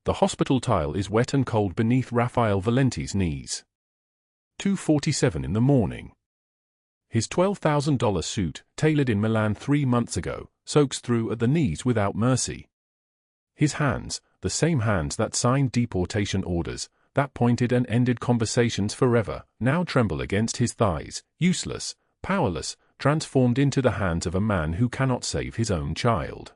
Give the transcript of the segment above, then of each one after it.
The hospital tile is wet and cold beneath Rafael Valenti's knees. 2:47 in the morning. His $12,000 suit, tailored in Milan 3 months ago, soaks through at the knees without mercy. His hands, the same hands that signed deportation orders, that pointed and ended conversations forever, now tremble against his thighs, useless, powerless, transformed into the hands of a man who cannot save his own child.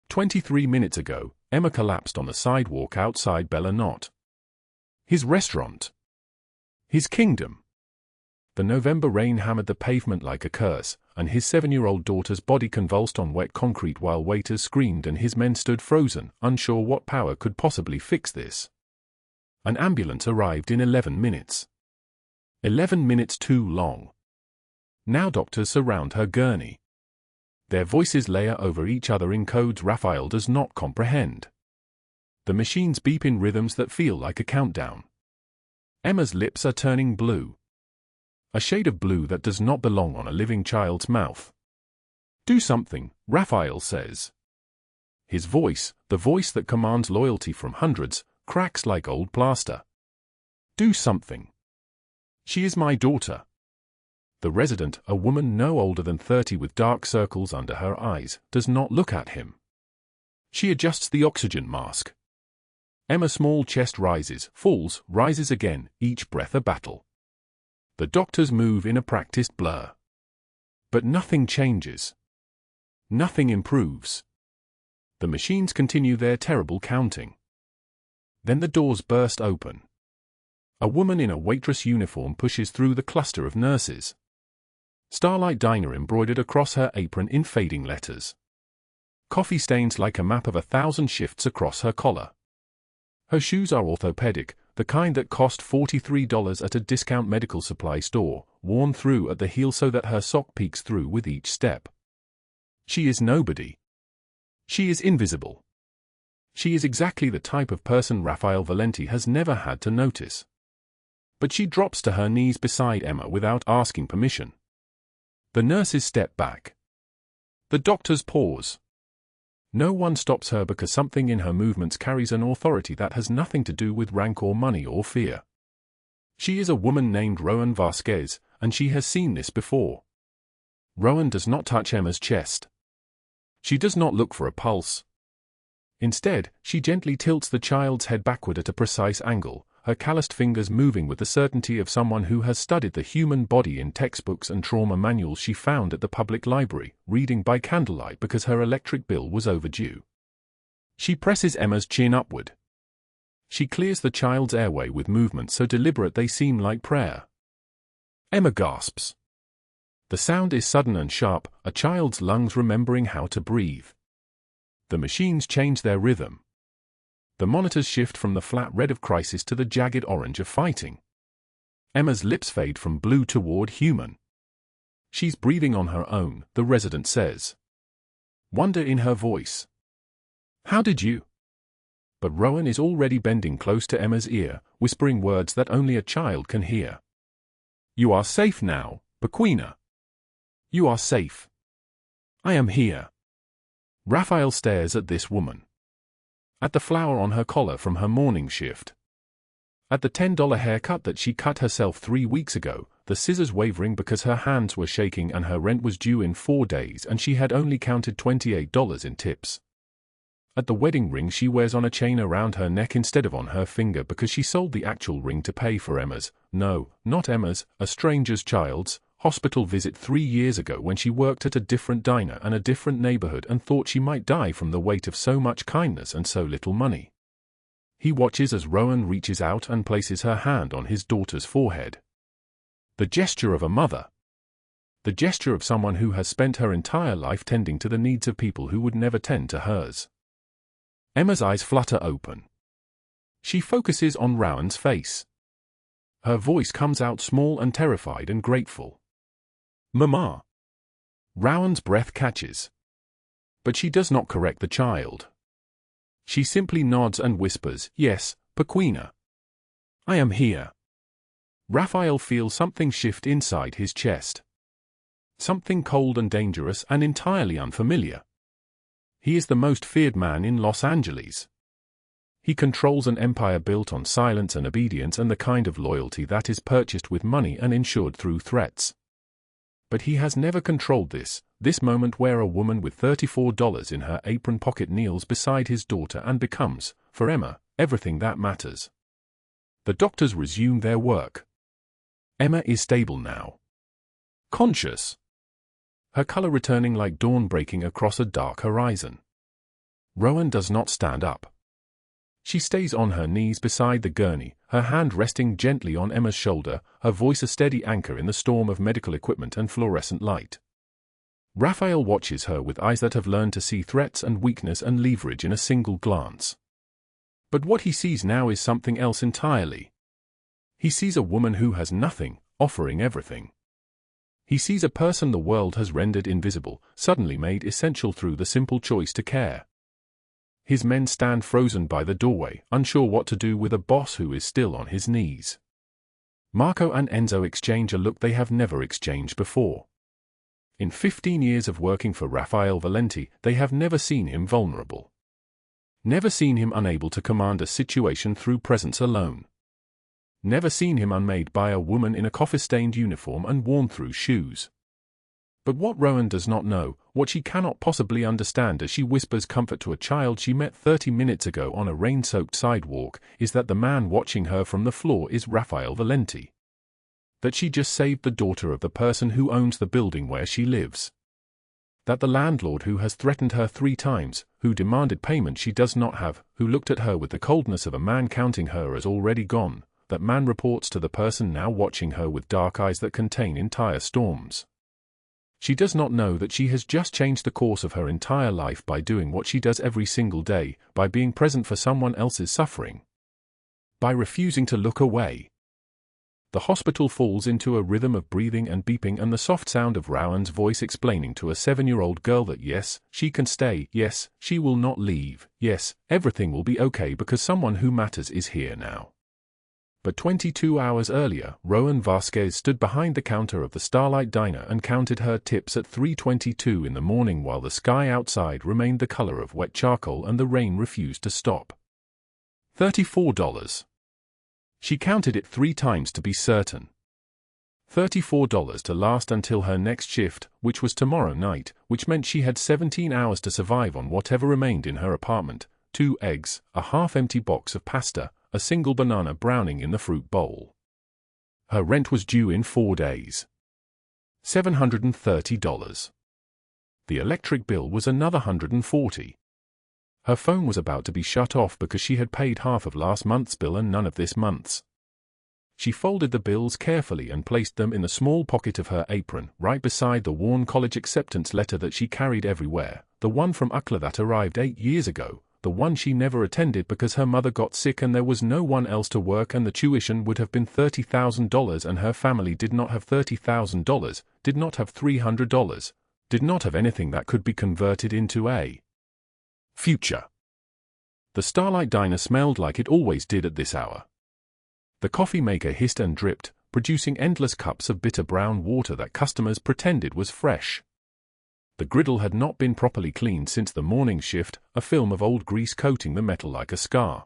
23 minutes ago, Emma collapsed on the sidewalk outside Bella Not. His restaurant. His kingdom. The November rain hammered the pavement like a curse, and his 7-year-old daughter's body convulsed on wet concrete while waiters screamed and his men stood frozen, unsure what power could possibly fix this. An ambulance arrived in 11 minutes. 11 minutes too long. Now doctors surround her gurney. Their voices layer over each other in codes Rafael does not comprehend. The machines beep in rhythms that feel like a countdown. Emma's lips are turning blue. A shade of blue that does not belong on a living child's mouth. "Do something," Rafael says. His voice, the voice that commands loyalty from hundreds, cracks like old plaster. "Do something. She is my daughter." The resident, a woman no older than 30 with dark circles under her eyes, does not look at him. She adjusts the oxygen mask. Emma's small chest rises, falls, rises again, each breath a battle. The doctors move in a practiced blur. But nothing changes. Nothing improves. The machines continue their terrible counting. Then the doors burst open. A woman in a waitress uniform pushes through the cluster of nurses. Starlight Diner embroidered across her apron in fading letters. Coffee stains like a map of 1,000 shifts across her collar. Her shoes are orthopedic, the kind that cost $43 at a discount medical supply store, worn through at the heel so that her sock peeks through with each step. She is nobody. She is invisible. She is exactly the type of person Rafael Valenti has never had to notice. But she drops to her knees beside Emma without asking permission. The nurses step back. The doctors pause. No one stops her because something in her movements carries an authority that has nothing to do with rank or money or fear. She is a woman named Rowan Vasquez, and she has seen this before. Rowan does not touch Emma's chest. She does not look for a pulse. Instead, she gently tilts the child's head backward at a precise angle, her calloused fingers moving with the certainty of someone who has studied the human body in textbooks and trauma manuals she found at the public library, reading by candlelight because her electric bill was overdue. She presses Emma's chin upward. She clears the child's airway with movements so deliberate they seem like prayer. Emma gasps. The sound is sudden and sharp, a child's lungs remembering how to breathe. The machines change their rhythm. The monitors shift from the flat red of crisis to the jagged orange of fighting. Emma's lips fade from blue toward human. She's breathing on her own, the resident says. Wonder in her voice. How did you? But Rowan is already bending close to Emma's ear, whispering words that only a child can hear. You are safe now, Pequena. You are safe. I am here. Rafael stares at this woman. At the flower on her collar from her morning shift. At the $10 haircut that she cut herself 3 weeks ago, the scissors wavering because her hands were shaking and her rent was due in 4 days and she had only counted $28 in tips. At the wedding ring she wears on a chain around her neck instead of on her finger because she sold the actual ring to pay for Emma's, no, not Emma's, a stranger's child's, hospital visit 3 years ago when she worked at a different diner and a different neighborhood and thought she might die from the weight of so much kindness and so little money. He watches as Rowan reaches out and places her hand on his daughter's forehead. The gesture of a mother. The gesture of someone who has spent her entire life tending to the needs of people who would never tend to hers. Emma's eyes flutter open. She focuses on Rowan's face. Her voice comes out small and terrified and grateful. Mama. Rowan's breath catches. But she does not correct the child. She simply nods and whispers, yes, Pequena. I am here. Rafael feels something shift inside his chest. Something cold and dangerous and entirely unfamiliar. He is the most feared man in Los Angeles. He controls an empire built on silence and obedience and the kind of loyalty that is purchased with money and insured through threats. But he has never controlled this moment where a woman with $34 in her apron pocket kneels beside his daughter and becomes, for Emma, everything that matters. The doctors resume their work. Emma is stable now. Conscious. Her color returning like dawn breaking across a dark horizon. Rowan does not stand up. She stays on her knees beside the gurney, her hand resting gently on Emma's shoulder, her voice a steady anchor in the storm of medical equipment and fluorescent light. Rafael watches her with eyes that have learned to see threats and weakness and leverage in a single glance. But what he sees now is something else entirely. He sees a woman who has nothing, offering everything. He sees a person the world has rendered invisible, suddenly made essential through the simple choice to care. His men stand frozen by the doorway, unsure what to do with a boss who is still on his knees. Marco and Enzo exchange a look they have never exchanged before. In 15 years of working for Rafael Valenti, they have never seen him vulnerable. Never seen him unable to command a situation through presence alone. Never seen him unmade by a woman in a coffee-stained uniform and worn-through shoes. But what Rowan does not know, what she cannot possibly understand as she whispers comfort to a child she met 30 minutes ago on a rain-soaked sidewalk, is that the man watching her from the floor is Rafael Valenti. That she just saved the daughter of the person who owns the building where she lives. That the landlord who has threatened her 3 times, who demanded payment she does not have, who looked at her with the coldness of a man counting her as already gone, that man reports to the person now watching her with dark eyes that contain entire storms. She does not know that she has just changed the course of her entire life by doing what she does every single day, by being present for someone else's suffering. By refusing to look away. The hospital falls into a rhythm of breathing and beeping and the soft sound of Rowan's voice explaining to a 7-year-old girl that yes, she can stay, yes, she will not leave, yes, everything will be okay because someone who matters is here now. But 22 hours earlier, Rowan Vasquez stood behind the counter of the Starlight Diner and counted her tips at 3:22 in the morning while the sky outside remained the color of wet charcoal and the rain refused to stop. $34. She counted it 3 times to be certain. $34 to last until her next shift, which was tomorrow night, which meant she had 17 hours to survive on whatever remained in her apartment, 2 eggs, a half-empty box of pasta, a single banana browning in the fruit bowl. Her rent was due in 4 days. $730. The electric bill was another $140. Her phone was about to be shut off because she had paid half of last month's bill and none of this month's. She folded the bills carefully and placed them in the small pocket of her apron, right beside the worn college acceptance letter that she carried everywhere, the one from UCLA that arrived 8 years ago, the one she never attended because her mother got sick and there was no one else to work and the tuition would have been $30,000 and her family did not have $30,000, did not have $300, did not have anything that could be converted into a future. The Starlight Diner smelled like it always did at this hour. The coffee maker hissed and dripped, producing endless cups of bitter brown water that customers pretended was fresh. The griddle had not been properly cleaned since the morning shift, a film of old grease coating the metal like a scar.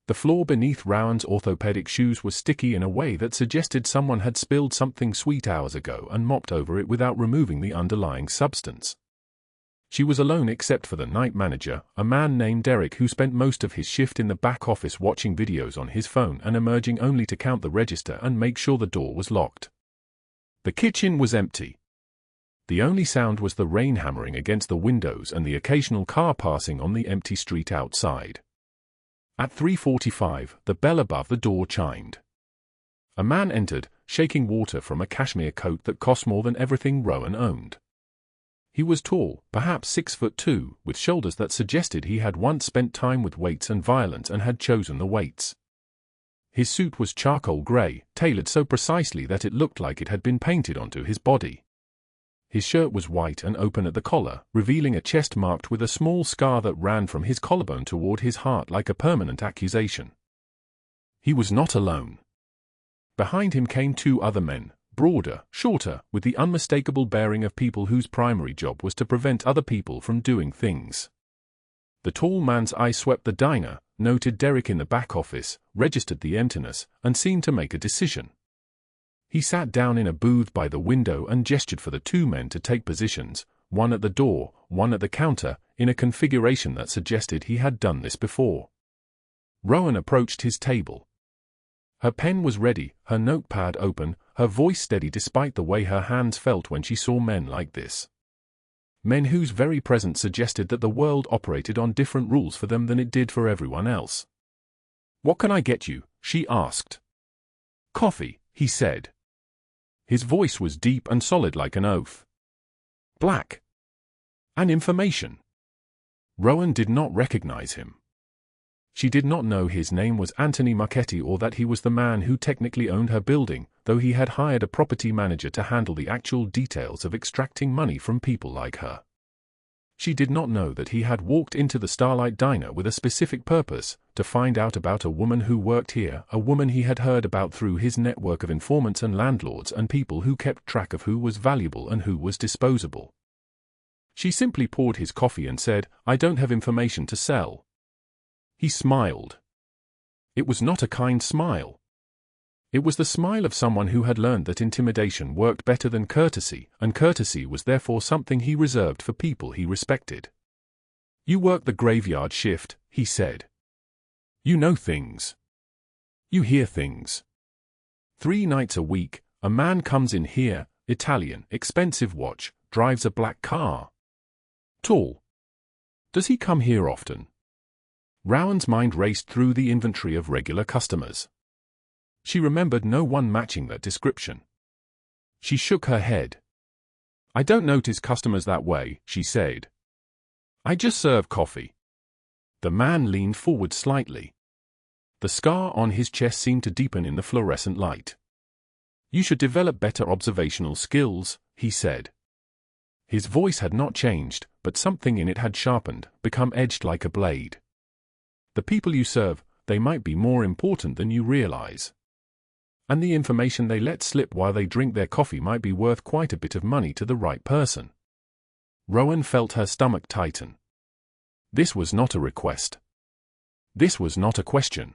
The floor beneath Rowan's orthopedic shoes was sticky in a way that suggested someone had spilled something sweet hours ago and mopped over it without removing the underlying substance. She was alone except for the night manager, a man named Derek who spent most of his shift in the back office watching videos on his phone and emerging only to count the register and make sure the door was locked. The kitchen was empty. The only sound was the rain hammering against the windows and the occasional car passing on the empty street outside. At 3:45, the bell above the door chimed. A man entered, shaking water from a cashmere coat that cost more than everything Rowan owned. He was tall, perhaps 6'2", with shoulders that suggested he had once spent time with weights and violence and had chosen the weights. His suit was charcoal gray, tailored so precisely that it looked like it had been painted onto his body. His shirt was white and open at the collar, revealing a chest marked with a small scar that ran from his collarbone toward his heart like a permanent accusation. He was not alone. Behind him came 2 other men, broader, shorter, with the unmistakable bearing of people whose primary job was to prevent other people from doing things. The tall man's eye swept the diner, noted Derek in the back office, registered the emptiness, and seemed to make a decision. He sat down in a booth by the window and gestured for the two men to take positions, one at the door, one at the counter, in a configuration that suggested he had done this before. Rowan approached his table. Her pen was ready, her notepad open, her voice steady despite the way her hands felt when she saw men like this. Men whose very presence suggested that the world operated on different rules for them than it did for everyone else. "What can I get you?" she asked. "Coffee," he said. His voice was deep and solid like an oath. "Black." "And information." Rowan did not recognize him. She did not know his name was Anthony Marchetti or that he was the man who technically owned her building, though he had hired a property manager to handle the actual details of extracting money from people like her. She did not know that he had walked into the Starlight Diner with a specific purpose, to find out about a woman who worked here, a woman he had heard about through his network of informants and landlords and people who kept track of who was valuable and who was disposable. She simply poured his coffee and said, "I don't have information to sell." He smiled. It was not a kind smile. It was the smile of someone who had learned that intimidation worked better than courtesy, and courtesy was therefore something he reserved for people he respected. "You work the graveyard shift," he said. "You know things. You hear things. 3 nights a week, a man comes in here, Italian, expensive watch, drives a black car. Tall. Does he come here often?" Rowan's mind raced through the inventory of regular customers. She remembered no one matching that description. She shook her head. "I don't notice customers that way," she said. "I just serve coffee." The man leaned forward slightly. The scar on his chest seemed to deepen in the fluorescent light. "You should develop better observational skills," he said. His voice had not changed, but something in it had sharpened, become edged like a blade. "The people you serve, they might be more important than you realize. And the information they let slip while they drink their coffee might be worth quite a bit of money to the right person." Rowan felt her stomach tighten. This was not a request. This was not a question.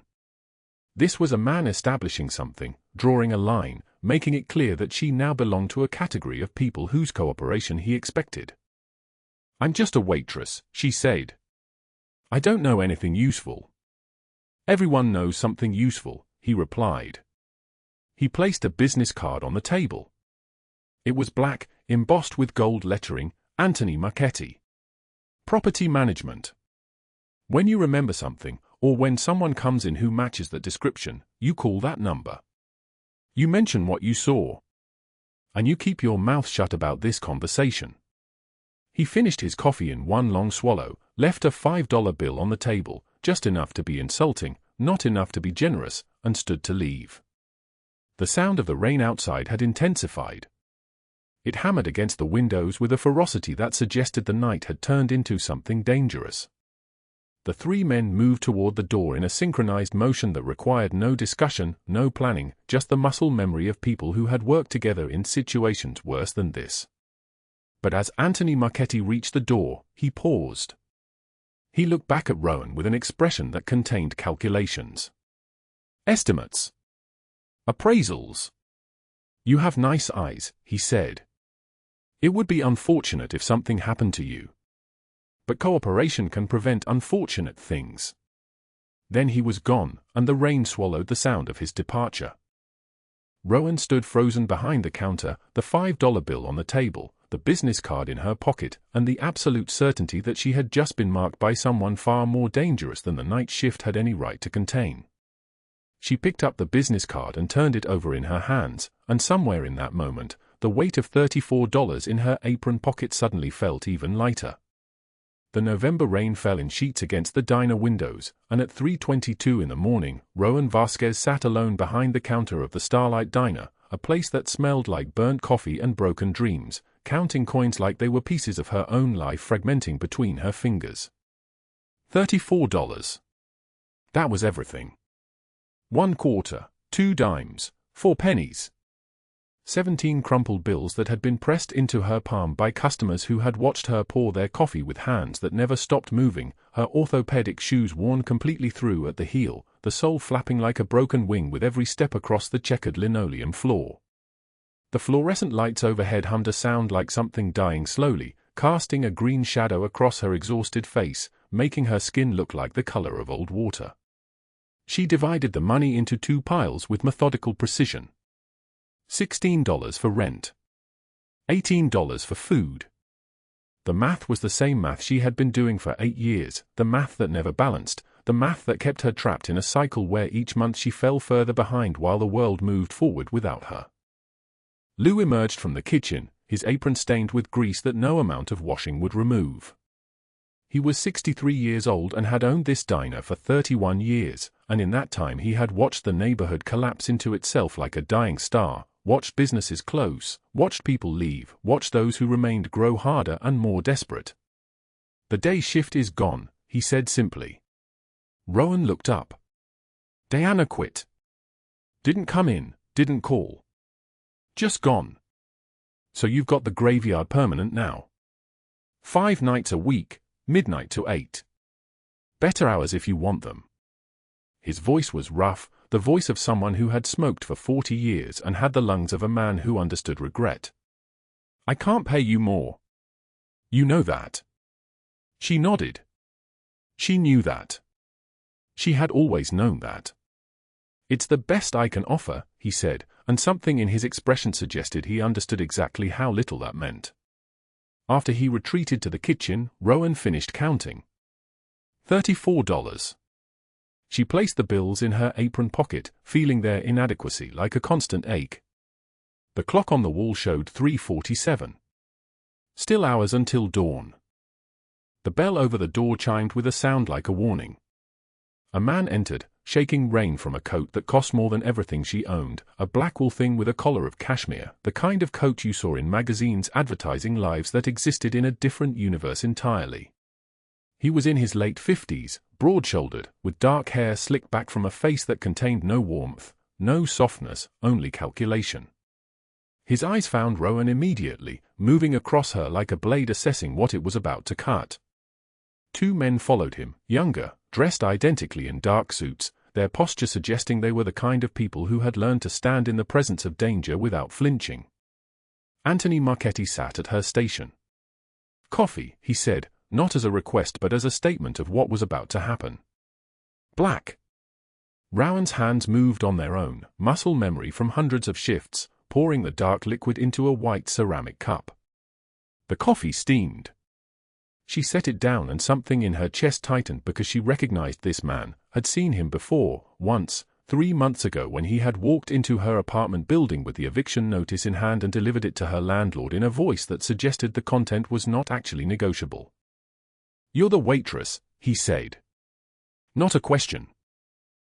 This was a man establishing something, drawing a line, making it clear that she now belonged to a category of people whose cooperation he expected. "I'm just a waitress," she said. "I don't know anything useful." "Everyone knows something useful," he replied. He placed a business card on the table. It was black, embossed with gold lettering, Anthony Marchetti. Property management. When you remember something, or when someone comes in who matches that description, you call that number. You mention what you saw. And you keep your mouth shut about this conversation. He finished his coffee in one long swallow, left a $5 bill on the table, just enough to be insulting, not enough to be generous, and stood to leave. The sound of the rain outside had intensified. It hammered against the windows with a ferocity that suggested the night had turned into something dangerous. The 3 men moved toward the door in a synchronized motion that required no discussion, no planning, just the muscle memory of people who had worked together in situations worse than this. But as Anthony Marchetti reached the door, he paused. He looked back at Rowan with an expression that contained calculations. "Estimates. Appraisals. You have nice eyes," he said. "It would be unfortunate if something happened to you. But cooperation can prevent unfortunate things." Then he was gone, and the rain swallowed the sound of his departure. Rowan stood frozen behind the counter, the $5 bill on the table, the business card in her pocket, and the absolute certainty that she had just been marked by someone far more dangerous than the night shift had any right to contain. She picked up the business card and turned it over in her hands, and somewhere in that moment, the weight of $34 in her apron pocket suddenly felt even lighter. The November rain fell in sheets against the diner windows, and at 3:22 in the morning, Rowan Vasquez sat alone behind the counter of the Starlight Diner, a place that smelled like burnt coffee and broken dreams, counting coins like they were pieces of her own life fragmenting between her fingers. $34. That was everything. 1 quarter, 2 dimes, 4 pennies. 17 crumpled bills that had been pressed into her palm by customers who had watched her pour their coffee with hands that never stopped moving, her orthopedic shoes worn completely through at the heel, the sole flapping like a broken wing with every step across the checkered linoleum floor. The fluorescent lights overhead hummed a sound like something dying slowly, casting a green shadow across her exhausted face, making her skin look like the color of old water. She divided the money into 2 piles with methodical precision. $16 for rent. $18 for food. The math was the same math she had been doing for 8 years, the math that never balanced, the math that kept her trapped in a cycle where each month she fell further behind while the world moved forward without her. Lou emerged from the kitchen, his apron stained with grease that no amount of washing would remove. He was 63 years old and had owned this diner for 31 years, and in that time he had watched the neighborhood collapse into itself like a dying star, watched businesses close, watched people leave, watched those who remained grow harder and more desperate. "The day shift is gone," he said simply. Rowan looked up. "Diana quit. Didn't come in, didn't call. Just gone. So you've got the graveyard permanent now. 5 nights a week, midnight to 8. Better hours if you want them." His voice was rough, the voice of someone who had smoked for 40 years and had the lungs of a man who understood regret. "I can't pay you more. You know that." She nodded. She knew that. She had always known that. "It's the best I can offer," he said, and something in his expression suggested he understood exactly how little that meant. After he retreated to the kitchen, Rowan finished counting. $34. She placed the bills in her apron pocket, feeling their inadequacy like a constant ache. The clock on the wall showed 3:47. Still hours until dawn. The bell over the door chimed with a sound like a warning. A man entered, shaking rain from a coat that cost more than everything she owned, a black wool thing with a collar of cashmere, the kind of coat you saw in magazines advertising lives that existed in a different universe entirely. He was in his late 50s, broad-shouldered, with dark hair slicked back from a face that contained no warmth, no softness, only calculation. His eyes found Rowan immediately, moving across her like a blade assessing what it was about to cut. 2 men followed him, younger, dressed identically in dark suits, their posture suggesting they were the kind of people who had learned to stand in the presence of danger without flinching. Anthony Marchetti sat at her station. "Coffee," he said, not as a request but as a statement of what was about to happen. "Black." Rowan's hands moved on their own, muscle memory from hundreds of shifts, pouring the dark liquid into a white ceramic cup. The coffee steamed. She set it down and something in her chest tightened because she recognized this man, had seen him before, once, 3 months ago when he had walked into her apartment building with the eviction notice in hand and delivered it to her landlord in a voice that suggested the content was not actually negotiable. "You're the waitress," he said. Not a question.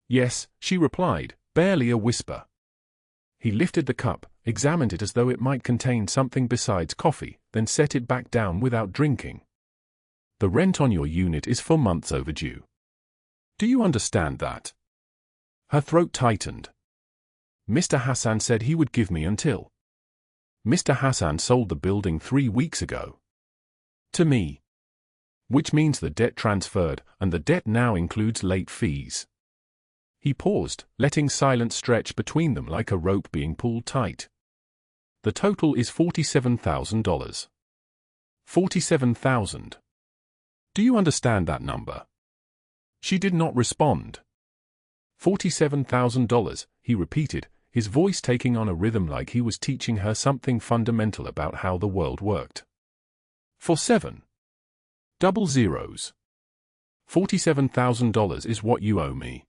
"Yes," she replied, barely a whisper. He lifted the cup, examined it as though it might contain something besides coffee, then set it back down without drinking. "The rent on your unit is 4 months overdue. Do you understand that?" Her throat tightened. "Mr. Hassan said he would give me until." "Mr. Hassan sold the building 3 weeks ago. To me. Which means the debt transferred, and the debt now includes late fees." He paused, letting silence stretch between them like a rope being pulled tight. "The total is $47,000. $47,000. Do you understand that number?" She did not respond. $47,000, he repeated, his voice taking on a rhythm like he was teaching her something fundamental about how the world worked. "For 7 double zeros. $47,000 is what you owe me."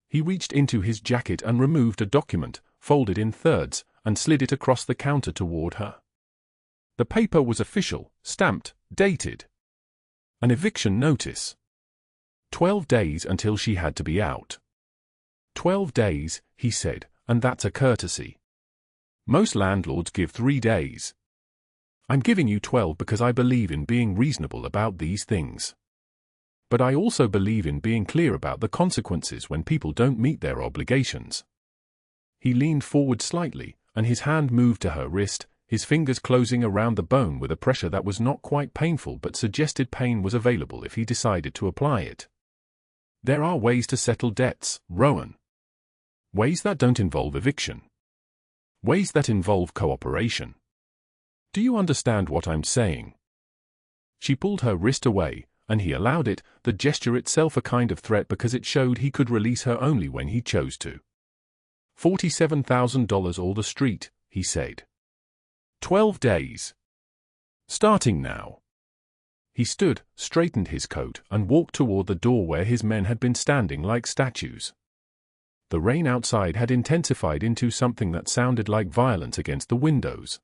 He reached into his jacket and removed a document, folded in thirds, and slid it across the counter toward her. The paper was official, stamped, dated. An eviction notice. 12 days until she had to be out. 12 days, he said, and that's a courtesy. Most landlords give 3 days. I'm giving you 12 because I believe in being reasonable about these things. But I also believe in being clear about the consequences when people don't meet their obligations. He leaned forward slightly, and his hand moved to her wrist, his fingers closing around the bone with a pressure that was not quite painful but suggested pain was available if he decided to apply it. There are ways to settle debts, Rowan. Ways that don't involve eviction. Ways that involve cooperation. Do you understand what I'm saying? She pulled her wrist away, and he allowed it, the gesture itself a kind of threat because it showed he could release her only when he chose to. $47,000 or the street, he said. 12 days. Starting now. He stood, straightened his coat, and walked toward the door where his men had been standing like statues. The rain outside had intensified into something that sounded like violence against the windows.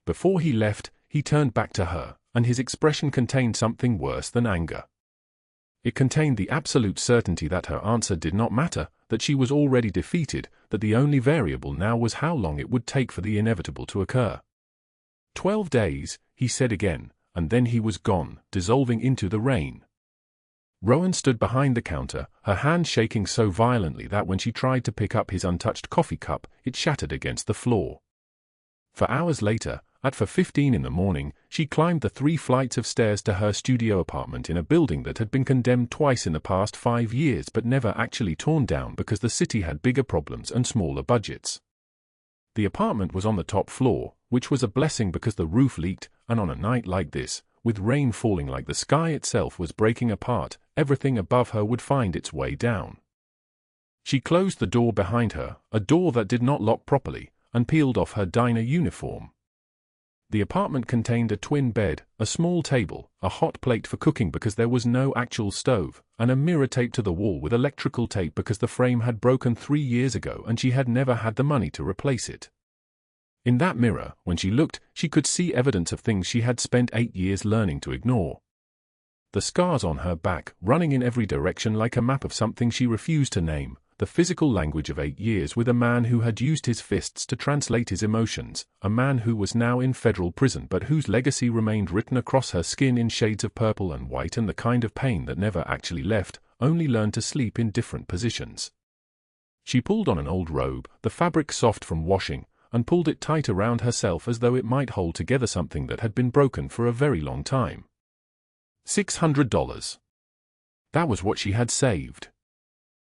Before he left, he turned back to her, and his expression contained something worse than anger. It contained the absolute certainty that her answer did not matter, that she was already defeated, that the only variable now was how long it would take for the inevitable to occur. 12 days, he said again, and then he was gone, dissolving into the rain. Rowan stood behind the counter, her hand shaking so violently that when she tried to pick up his untouched coffee cup, it shattered against the floor. For hours later, at 4:15 in the morning, she climbed the 3 flights of stairs to her studio apartment in a building that had been condemned twice in the past 5 years but never actually torn down because the city had bigger problems and smaller budgets. The apartment was on the top floor, which was a blessing because the roof leaked, and on a night like this, with rain falling like the sky itself was breaking apart, everything above her would find its way down. She closed the door behind her, a door that did not lock properly, and peeled off her diner uniform. The apartment contained a twin bed, a small table, a hot plate for cooking because there was no actual stove, and a mirror taped to the wall with electrical tape because the frame had broken 3 years ago and she had never had the money to replace it. In that mirror, when she looked, she could see evidence of things she had spent 8 years learning to ignore. The scars on her back, running in every direction like a map of something she refused to name, the physical language of 8 years with a man who had used his fists to translate his emotions, a man who was now in federal prison but whose legacy remained written across her skin in shades of purple and white, and the kind of pain that never actually left, only learned to sleep in different positions. She pulled on an old robe, the fabric soft from washing, and pulled it tight around herself as though it might hold together something that had been broken for a very long time. $600. That was what she had saved.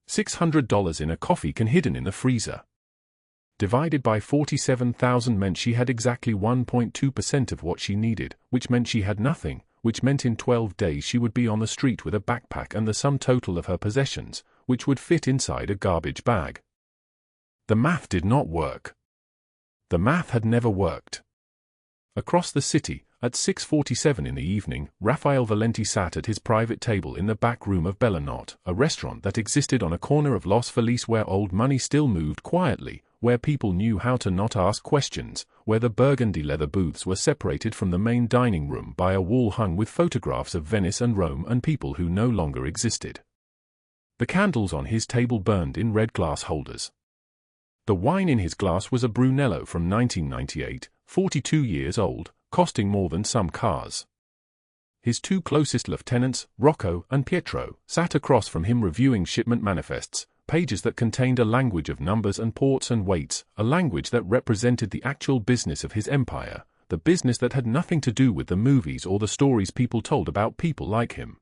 $600 in a coffee can hidden in the freezer. Divided by 47,000 meant she had exactly 1.2% of what she needed, which meant she had nothing, which meant in 12 days she would be on the street with a backpack and the sum total of her possessions, which would fit inside a garbage bag. The math did not work. The math had never worked. Across the city, at 6:47 in the evening, Rafael Valenti sat at his private table in the back room of Bellanot, a restaurant that existed on a corner of Los Feliz where old money still moved quietly, where people knew how to not ask questions, where the burgundy leather booths were separated from the main dining room by a wall hung with photographs of Venice and Rome and people who no longer existed. The candles on his table burned in red glass holders. The wine in his glass was a Brunello from 1998, 42 years old, costing more than some cars. His 2 closest lieutenants, Rocco and Pietro, sat across from him reviewing shipment manifests, pages that contained a language of numbers and ports and weights, a language that represented the actual business of his empire, the business that had nothing to do with the movies or the stories people told about people like him.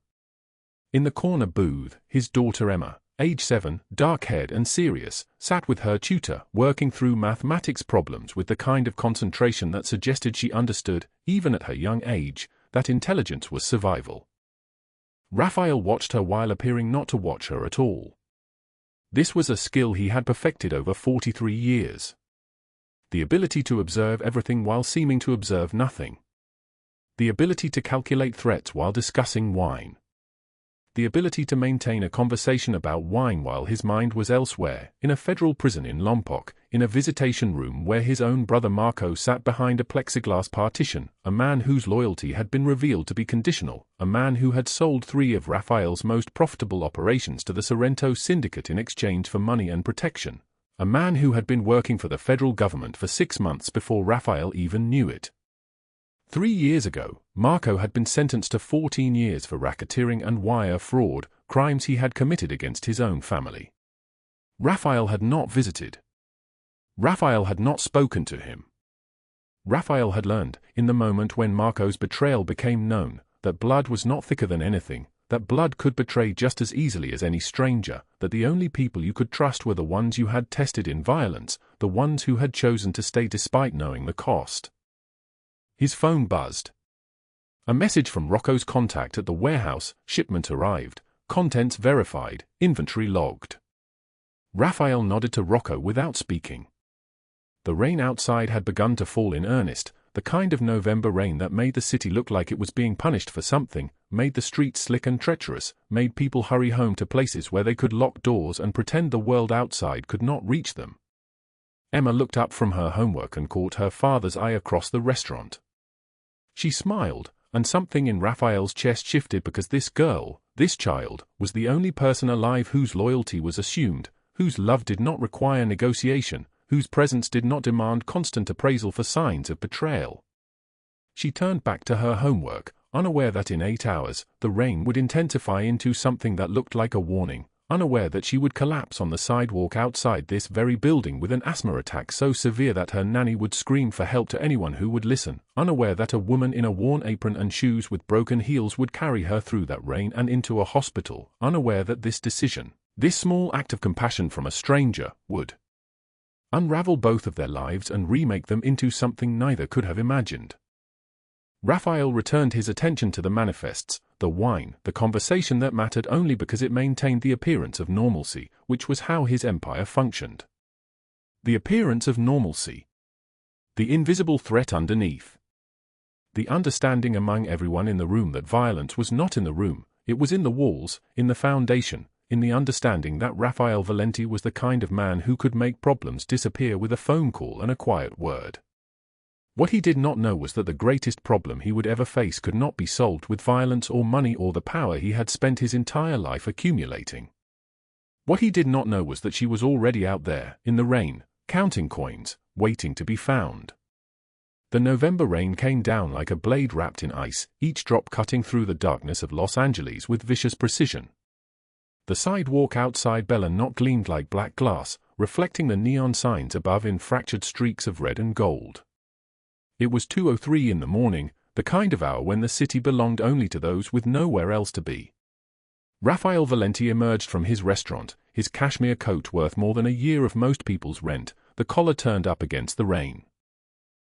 In the corner booth, his daughter Emma, age 7, dark-haired and serious, sat with her tutor, working through mathematics problems with the kind of concentration that suggested she understood, even at her young age, that intelligence was survival. Rafael watched her while appearing not to watch her at all. This was a skill he had perfected over 43 years. The ability to observe everything while seeming to observe nothing. The ability to calculate threats while discussing wine. The ability to maintain a conversation about wine while his mind was elsewhere, in a federal prison in Lompoc, in a visitation room where his own brother Marco sat behind a plexiglass partition, a man whose loyalty had been revealed to be conditional, a man who had sold 3 of Rafael's most profitable operations to the Sorrento syndicate in exchange for money and protection, a man who had been working for the federal government for 6 months before Rafael even knew it. 3 years ago, Marco had been sentenced to 14 years for racketeering and wire fraud, crimes he had committed against his own family. Rafael had not visited. Rafael had not spoken to him. Rafael had learned, in the moment when Marco's betrayal became known, that blood was not thicker than anything, that blood could betray just as easily as any stranger, that the only people you could trust were the ones you had tested in violence, the ones who had chosen to stay despite knowing the cost. His phone buzzed. A message from Rocco's contact at the warehouse: shipment arrived, contents verified, inventory logged. Rafael nodded to Rocco without speaking. The rain outside had begun to fall in earnest, the kind of November rain that made the city look like it was being punished for something, made the streets slick and treacherous, made people hurry home to places where they could lock doors and pretend the world outside could not reach them. Emma looked up from her homework and caught her father's eye across the restaurant. She smiled, and something in Rafael's chest shifted because this girl, this child, was the only person alive whose loyalty was assumed, whose love did not require negotiation, whose presence did not demand constant appraisal for signs of betrayal. She turned back to her homework, unaware that in 8 hours, the rain would intensify into something that looked like a warning, unaware that she would collapse on the sidewalk outside this very building with an asthma attack so severe that her nanny would scream for help to anyone who would listen, unaware that a woman in a worn apron and shoes with broken heels would carry her through that rain and into a hospital, unaware that this decision, this small act of compassion from a stranger, would unravel both of their lives and remake them into something neither could have imagined. Rafael returned his attention to the manifests, the wine, the conversation that mattered only because it maintained the appearance of normalcy, which was how his empire functioned. The appearance of normalcy. The invisible threat underneath. The understanding among everyone in the room that violence was not in the room, it was in the walls, in the foundation, in the understanding that Rafael Valenti was the kind of man who could make problems disappear with a phone call and a quiet word. What he did not know was that the greatest problem he would ever face could not be solved with violence or money or the power he had spent his entire life accumulating. What he did not know was that she was already out there, in the rain, counting coins, waiting to be found. The November rain came down like a blade wrapped in ice, each drop cutting through the darkness of Los Angeles with vicious precision. The sidewalk outside Bella Not gleamed like black glass, reflecting the neon signs above in fractured streaks of red and gold. It was 2:03 in the morning, the kind of hour when the city belonged only to those with nowhere else to be. Rafael Valenti emerged from his restaurant, his cashmere coat worth more than a year of most people's rent, the collar turned up against the rain.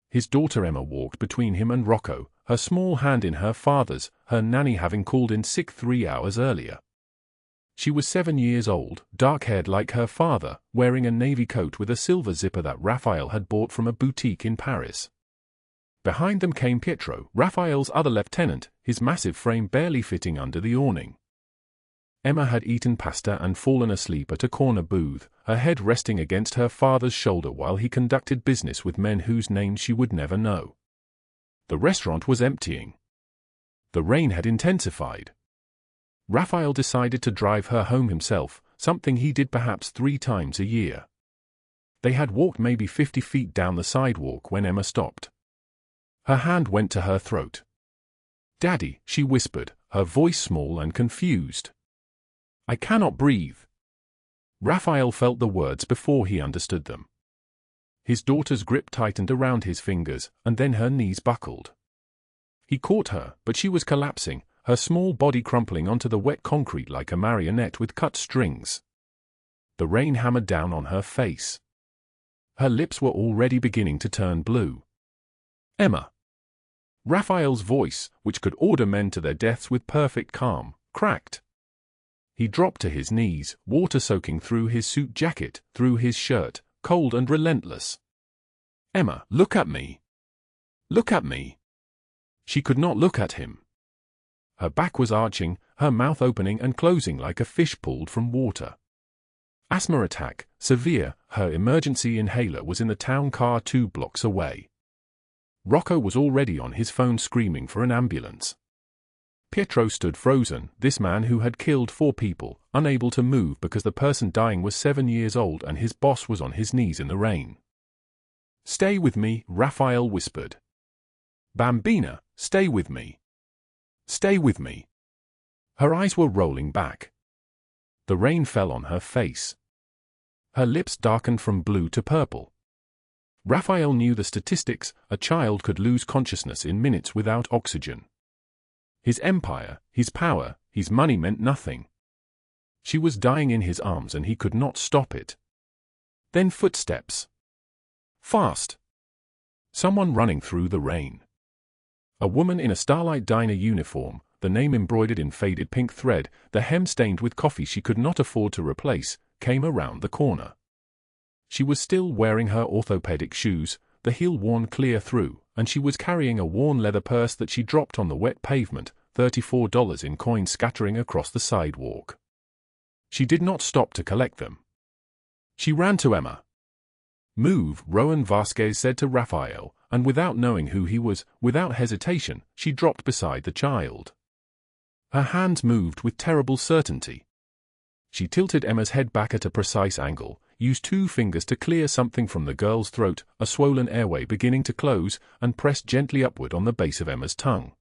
His daughter Emma walked between him and Rocco, her small hand in her father's, her nanny having called in sick 3 hours earlier. She was 7 years old, dark-haired like her father, wearing a navy coat with a silver zipper that Rafael had bought from a boutique in Paris. Behind them came Pietro, Rafael's other lieutenant, his massive frame barely fitting under the awning. Emma had eaten pasta and fallen asleep at a corner booth, her head resting against her father's shoulder while he conducted business with men whose names she would never know. The restaurant was emptying. The rain had intensified. Rafael decided to drive her home himself, something he did perhaps 3 times a year. They had walked maybe 50 feet down the sidewalk when Emma stopped. Her hand went to her throat. "Daddy," she whispered, her voice small and confused. "I cannot breathe." Rafael felt the words before he understood them. His daughter's grip tightened around his fingers, and then her knees buckled. He caught her, but she was collapsing, her small body crumpling onto the wet concrete like a marionette with cut strings. The rain hammered down on her face. Her lips were already beginning to turn blue. "Emma." Rafael's voice, which could order men to their deaths with perfect calm, cracked. He dropped to his knees, water soaking through his suit jacket, through his shirt, cold and relentless. "Emma, look at me. Look at me." She could not look at him. Her back was arching, her mouth opening and closing like a fish pulled from water. Asthma attack, severe, her emergency inhaler was in the town car 2 blocks away. Rocco was already on his phone screaming for an ambulance. Pietro stood frozen, this man who had killed 4 people, unable to move because the person dying was 7 years old and his boss was on his knees in the rain. "Stay with me," Rafael whispered. "Bambina, stay with me. Stay with me." Her eyes were rolling back. The rain fell on her face. Her lips darkened from blue to purple. Rafael knew the statistics: a child could lose consciousness in minutes without oxygen. His empire, his power, his money meant nothing. She was dying in his arms and he could not stop it. Then footsteps. Fast. Someone running through the rain. A woman in a Starlight Diner uniform, the name embroidered in faded pink thread, the hem stained with coffee she could not afford to replace, came around the corner. She was still wearing her orthopedic shoes, the heel worn clear through, and she was carrying a worn leather purse that she dropped on the wet pavement, $34 in coins scattering across the sidewalk. She did not stop to collect them. She ran to Emma. "Move," Rowan Vasquez said to Rafael, and without knowing who he was, without hesitation, she dropped beside the child. Her hands moved with terrible certainty. She tilted Emma's head back at a precise angle, used 2 fingers to clear something from the girl's throat, a swollen airway beginning to close, and pressed gently upward on the base of Emma's tongue.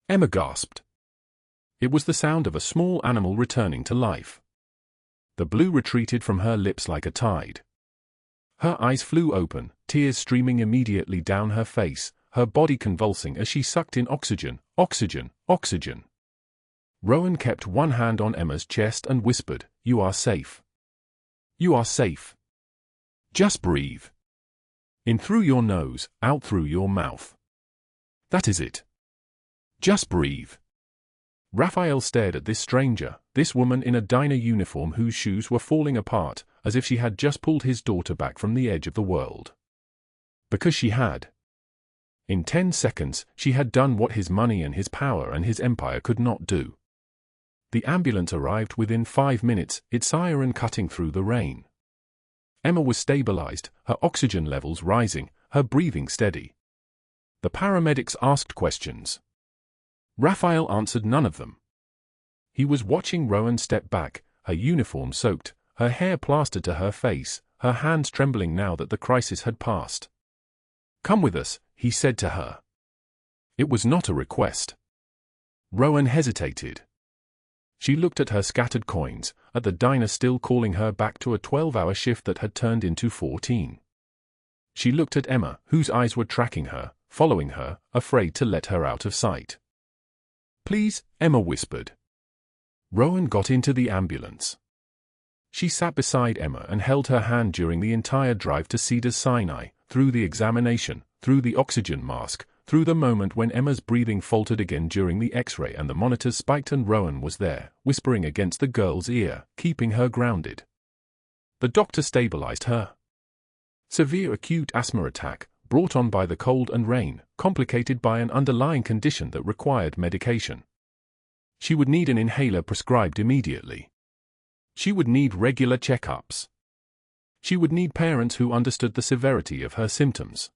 Emma gasped. It was the sound of a small animal returning to life. The blue retreated from her lips like a tide. Her eyes flew open, tears streaming immediately down her face, her body convulsing as she sucked in oxygen, oxygen, oxygen. Rowan kept one hand on Emma's chest and whispered, "You are safe. You are safe. Just breathe. In through your nose, out through your mouth. That is it. Just breathe." Rafael stared at this stranger, this woman in a diner uniform whose shoes were falling apart, as if she had just pulled his daughter back from the edge of the world. Because she had. In 10 seconds, she had done what his money and his power and his empire could not do. The ambulance arrived within 5 minutes, its siren cutting through the rain. Emma was stabilized, her oxygen levels rising, her breathing steady. The paramedics asked questions. Rafael answered none of them. He was watching Rowan step back, her uniform soaked, her hair plastered to her face, her hands trembling now that the crisis had passed. "Come with us," he said to her. It was not a request. Rowan hesitated. She looked at her scattered coins, at the diner still calling her back to a 12-hour shift that had turned into 14. She looked at Emma, whose eyes were tracking her, following her, afraid to let her out of sight. "Please," Emma whispered. Rowan got into the ambulance. She sat beside Emma and held her hand during the entire drive to Cedars-Sinai, through the examination, through the oxygen mask, through the moment when Emma's breathing faltered again during the X-ray and the monitors spiked and Rowan was there, whispering against the girl's ear, keeping her grounded. The doctor stabilized her. Severe acute asthma attack, brought on by the cold and rain, complicated by an underlying condition that required medication. She would need an inhaler prescribed immediately. She would need regular checkups. She would need parents who understood the severity of her symptoms.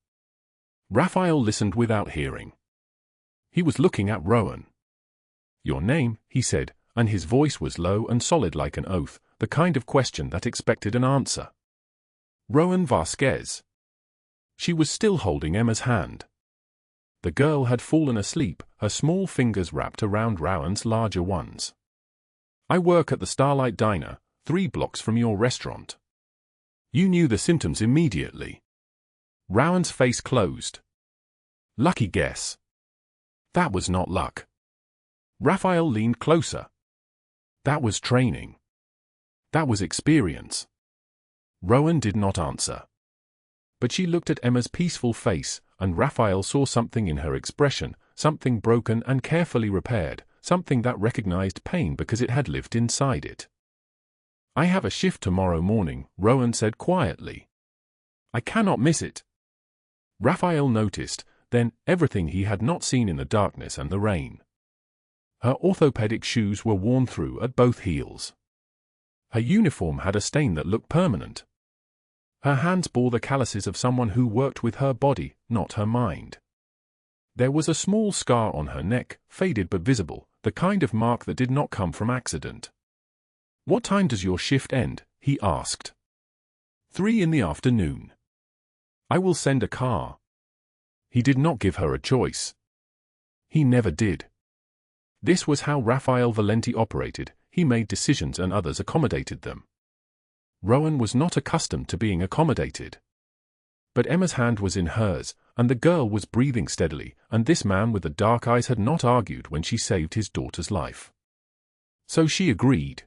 Rafael listened without hearing. He was looking at Rowan. "Your name," he said, and his voice was low and solid like an oath, the kind of question that expected an answer. "Rowan Vasquez." She was still holding Emma's hand. The girl had fallen asleep, her small fingers wrapped around Rowan's larger ones. "I work at the Starlight Diner, 3 blocks from your restaurant." "You knew the symptoms immediately." Rowan's face closed. "Lucky guess." "That was not luck." Rafael leaned closer. "That was training. That was experience." Rowan did not answer. But she looked at Emma's peaceful face, and Rafael saw something in her expression, something broken and carefully repaired, something that recognized pain because it had lived inside it. "I have a shift tomorrow morning," Rowan said quietly. "I cannot miss it." Rafael noticed, then, everything he had not seen in the darkness and the rain. Her orthopedic shoes were worn through at both heels. Her uniform had a stain that looked permanent. Her hands bore the calluses of someone who worked with her body, not her mind. There was a small scar on her neck, faded but visible, the kind of mark that did not come from accident. "What time does your shift end?" he asked. 3 in the afternoon. "I will send a car." He did not give her a choice. He never did. This was how Rafael Valenti operated. He made decisions and others accommodated them. Rowan was not accustomed to being accommodated. But Emma's hand was in hers, and the girl was breathing steadily, and this man with the dark eyes had not argued when she saved his daughter's life. So she agreed.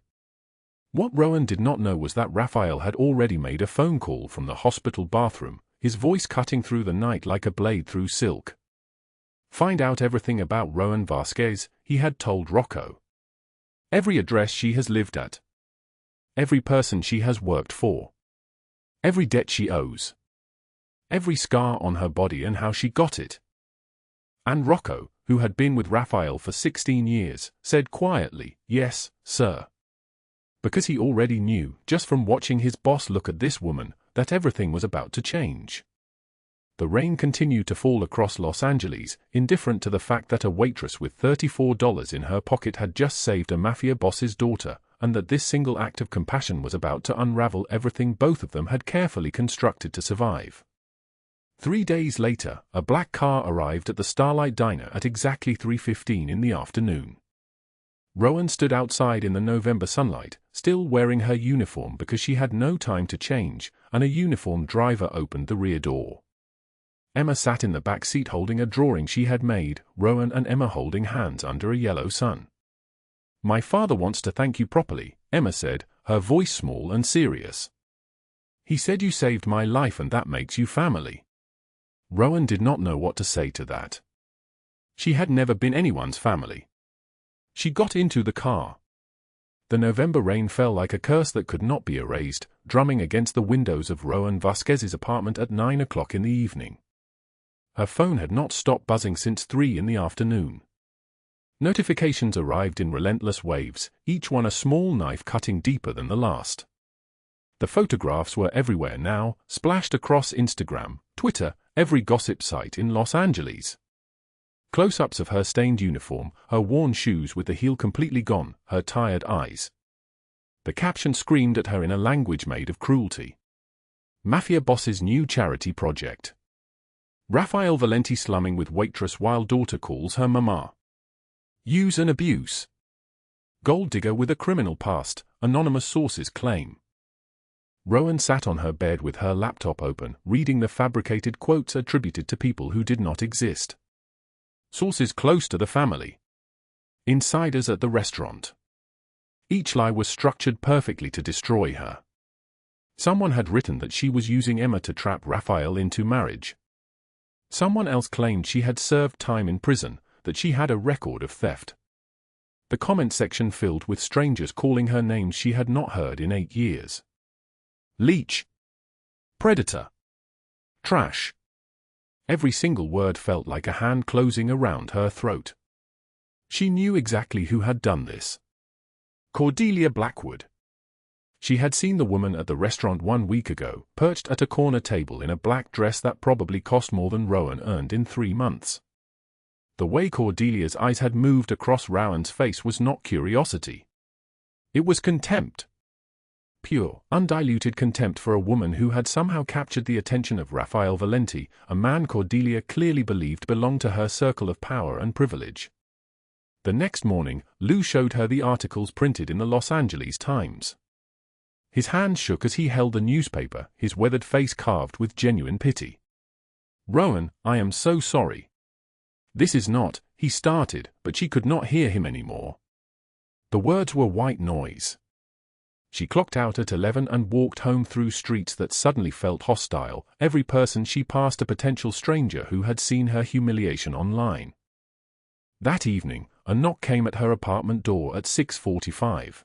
What Rowan did not know was that Rafael had already made a phone call from the hospital bathroom, his voice cutting through the night like a blade through silk. Find out everything about Rowan Vasquez, he had told Rocco. Every address she has lived at. Every person she has worked for. Every debt she owes. Every scar on her body and how she got it. And Rocco, who had been with Rafael for 16 years, said quietly, "Yes, sir." Because he already knew, just from watching his boss look at this woman, that everything was about to change. The rain continued to fall across Los Angeles, indifferent to the fact that a waitress with $34 in her pocket had just saved a Mafia boss's daughter, and that this single act of compassion was about to unravel everything both of them had carefully constructed to survive. 3 days later, a black car arrived at the Starlight Diner at exactly 3:15 in the afternoon. Rowan stood outside in the November sunlight, still wearing her uniform because she had no time to change, and a uniformed driver opened the rear door. Emma sat in the back seat holding a drawing she had made, Rowan and Emma holding hands under a yellow sun. "My father wants to thank you properly," Emma said, her voice small and serious. "He said you saved my life and that makes you family." Rowan did not know what to say to that. She had never been anyone's family. She got into the car. The November rain fell like a curse that could not be erased, drumming against the windows of Rowan Vasquez's apartment at 9 o'clock in the evening. Her phone had not stopped buzzing since 3 in the afternoon. Notifications arrived in relentless waves, each one a small knife cutting deeper than the last. The photographs were everywhere now, splashed across Instagram, Twitter, every gossip site in Los Angeles. Close-ups of her stained uniform, her worn shoes with the heel completely gone, her tired eyes. The caption screamed at her in a language made of cruelty. Mafia boss's new charity project. Rafael Valenti slumming with waitress while daughter calls her mama. Use and abuse. Gold digger with a criminal past, anonymous sources claim. Rowan sat on her bed with her laptop open, reading the fabricated quotes attributed to people who did not exist. Sources close to the family. Insiders at the restaurant. Each lie was structured perfectly to destroy her. Someone had written that she was using Emma to trap Rafael into marriage. Someone else claimed she had served time in prison, that she had a record of theft. The comment section filled with strangers calling her names she had not heard in 8 years. Leech. Predator. Trash. Every single word felt like a hand closing around her throat. She knew exactly who had done this. Cordelia Blackwood. She had seen the woman at the restaurant 1 week ago, perched at a corner table in a black dress that probably cost more than Rowan earned in 3 months. The way Cordelia's eyes had moved across Rowan's face was not curiosity. It was contempt. Pure, undiluted contempt for a woman who had somehow captured the attention of Rafael Valenti, a man Cordelia clearly believed belonged to her circle of power and privilege. The next morning, Lou showed her the articles printed in the Los Angeles Times. His hand shook as he held the newspaper, his weathered face carved with genuine pity. "Rowan, I am so sorry. This is not," he started, but she could not hear him anymore. The words were white noise. She clocked out at 11 and walked home through streets that suddenly felt hostile, every person she passed a potential stranger who had seen her humiliation online. That evening, a knock came at her apartment door at 6:45.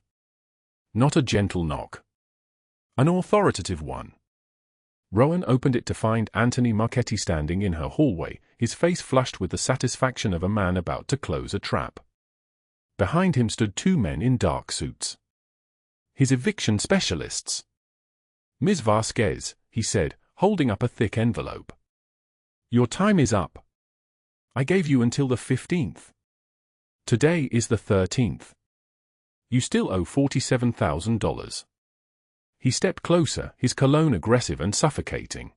Not a gentle knock. An authoritative one. Rowan opened it to find Anthony Marchetti standing in her hallway, his face flushed with the satisfaction of a man about to close a trap. Behind him stood 2 men in dark suits. His eviction specialists. "Ms. Vasquez," he said, holding up a thick envelope. "Your time is up. I gave you until the 15th. Today is the 13th. You still owe $47,000. He stepped closer, his cologne aggressive and suffocating.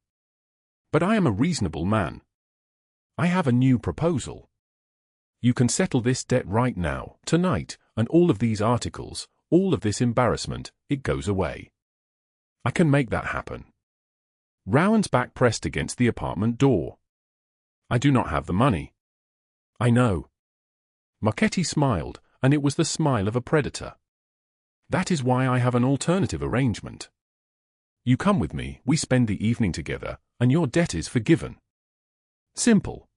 "But I am a reasonable man. I have a new proposal. You can settle this debt right now, tonight, and all of these articles, all of this embarrassment, it goes away. I can make that happen." Rowan's back pressed against the apartment door. I do not have the money. I know. Marchetti smiled, and it was the smile of a predator. That is why I have an alternative arrangement. You come with me, we spend the evening together, and your debt is forgiven. Simple.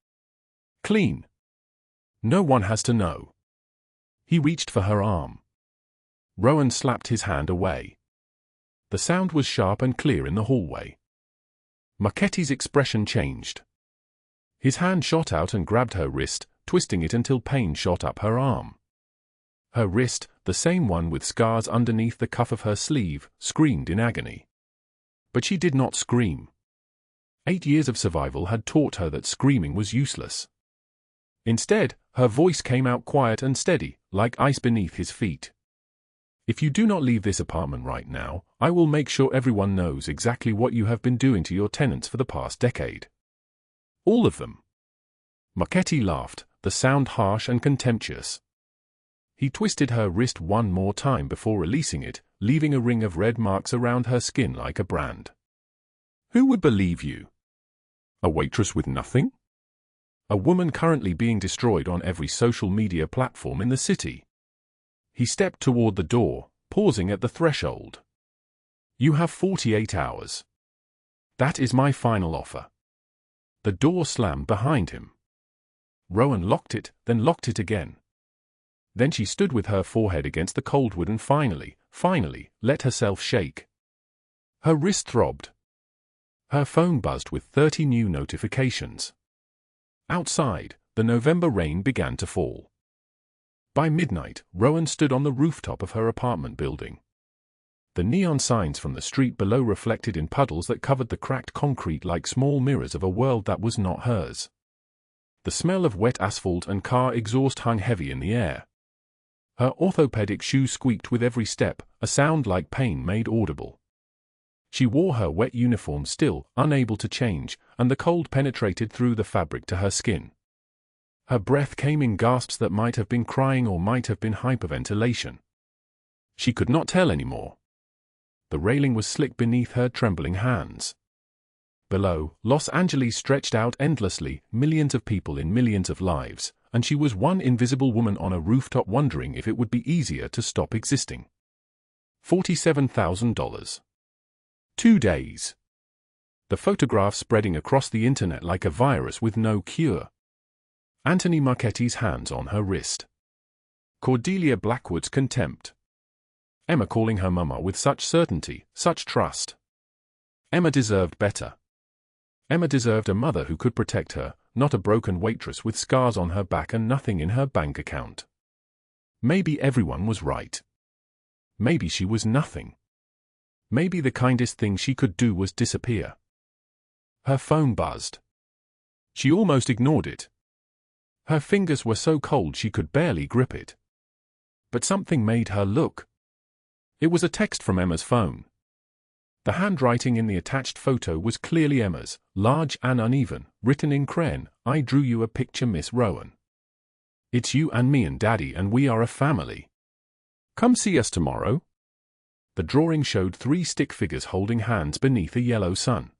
Clean. No one has to know. He reached for her arm. Rowan slapped his hand away. The sound was sharp and clear in the hallway. Marchetti's expression changed. His hand shot out and grabbed her wrist, twisting it until pain shot up her arm. Her wrist, the same one with scars underneath the cuff of her sleeve, screamed in agony. But she did not scream. 8 years of survival had taught her that screaming was useless. Instead, her voice came out quiet and steady, like ice beneath his feet. If you do not leave this apartment right now, I will make sure everyone knows exactly what you have been doing to your tenants for the past decade. All of them. Marchetti laughed, the sound harsh and contemptuous. He twisted her wrist one more time before releasing it, leaving a ring of red marks around her skin like a brand. Who would believe you? A waitress with nothing? A woman currently being destroyed on every social media platform in the city. He stepped toward the door, pausing at the threshold. You have 48 hours. That is my final offer. The door slammed behind him. Rowan locked it, then locked it again. Then she stood with her forehead against the cold wood and finally, let herself shake. Her wrist throbbed. Her phone buzzed with 30 new notifications. Outside, the November rain began to fall. By midnight, Rowan stood on the rooftop of her apartment building. The neon signs from the street below reflected in puddles that covered the cracked concrete like small mirrors of a world that was not hers. The smell of wet asphalt and car exhaust hung heavy in the air. Her orthopedic shoes squeaked with every step, a sound like pain made audible. She wore her wet uniform still, unable to change, and the cold penetrated through the fabric to her skin. Her breath came in gasps that might have been crying or might have been hyperventilation. She could not tell anymore. The railing was slick beneath her trembling hands. Below, Los Angeles stretched out endlessly, millions of people in millions of lives, and she was one invisible woman on a rooftop wondering if it would be easier to stop existing. $47,000. 2 days. The photograph spreading across the internet like a virus with no cure. Anthony Marchetti's hands on her wrist. Cordelia Blackwood's contempt. Emma calling her mama with such certainty, such trust. Emma deserved better. Emma deserved a mother who could protect her, not a broken waitress with scars on her back and nothing in her bank account. Maybe everyone was right. Maybe she was nothing. Maybe the kindest thing she could do was disappear. Her phone buzzed. She almost ignored it. Her fingers were so cold she could barely grip it. But something made her look. It was a text from Emma's phone. The handwriting in the attached photo was clearly Emma's, large and uneven, written in crayon. I drew you a picture, Miss Rowan. It's you and me and Daddy, and we are a family. Come see us tomorrow. The drawing showed 3 stick figures holding hands beneath a yellow sun.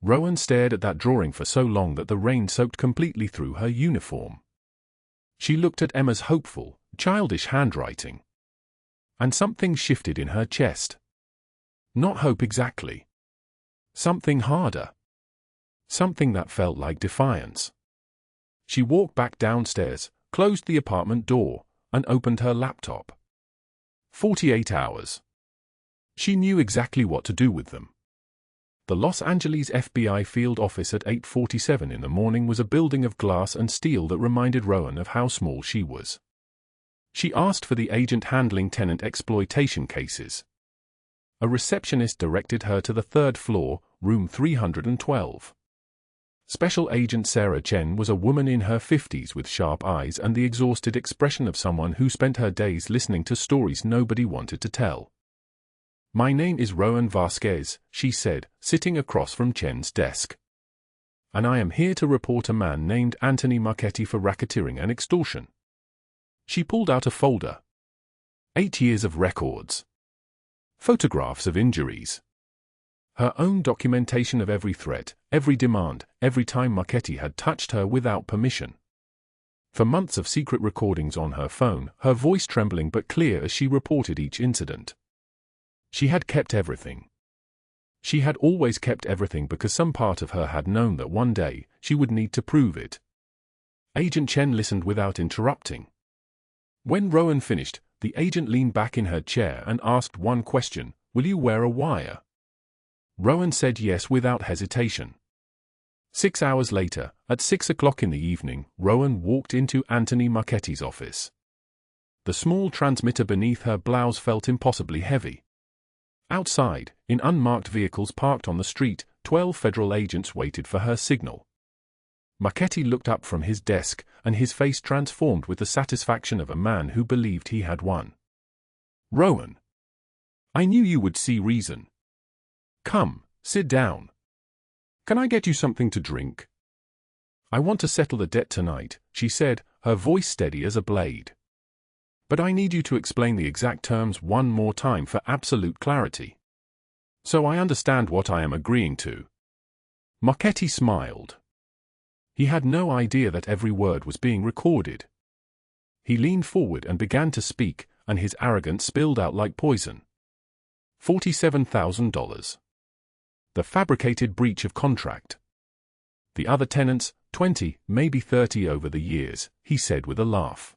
Rowan stared at that drawing for so long that the rain soaked completely through her uniform. She looked at Emma's hopeful, childish handwriting. And something shifted in her chest. Not hope exactly. Something harder. Something that felt like defiance. She walked back downstairs, closed the apartment door, and opened her laptop. 48 hours. She knew exactly what to do with them. The Los Angeles FBI field office at 8:47 in the morning was a building of glass and steel that reminded Rowan of how small she was. She asked for the agent handling tenant exploitation cases. A receptionist directed her to the 3rd floor, room 312. Special Agent Sarah Chen was a woman in her 50s with sharp eyes and the exhausted expression of someone who spent her days listening to stories nobody wanted to tell. My name is Rowan Vasquez, she said, sitting across from Chen's desk. And I am here to report a man named Anthony Marchetti for racketeering and extortion. She pulled out a folder. 8 years of records. Photographs of injuries. Her own documentation of every threat, every demand, every time Marchetti had touched her without permission. For months of secret recordings on her phone, her voice trembling but clear as she reported each incident. She had kept everything. She had always kept everything because some part of her had known that one day, she would need to prove it. Agent Chen listened without interrupting. When Rowan finished, the agent leaned back in her chair and asked one question: "Will you wear a wire?" Rowan said yes without hesitation. 6 hours later, at 6 o'clock in the evening, Rowan walked into Anthony Marchetti's office. The small transmitter beneath her blouse felt impossibly heavy. Outside, in unmarked vehicles parked on the street, 12 federal agents waited for her signal. Marchetti looked up from his desk, and his face transformed with the satisfaction of a man who believed he had won. "Rowan, I knew you would see reason. Come, sit down. Can I get you something to drink?" "I want to settle the debt tonight," she said, her voice steady as a blade. "But I need you to explain the exact terms one more time for absolute clarity, so I understand what I am agreeing to." Marchetti smiled. He had no idea that every word was being recorded. He leaned forward and began to speak, and his arrogance spilled out like poison. $47,000. The fabricated breach of contract. The other tenants, 20, maybe 30 over the years, he said with a laugh.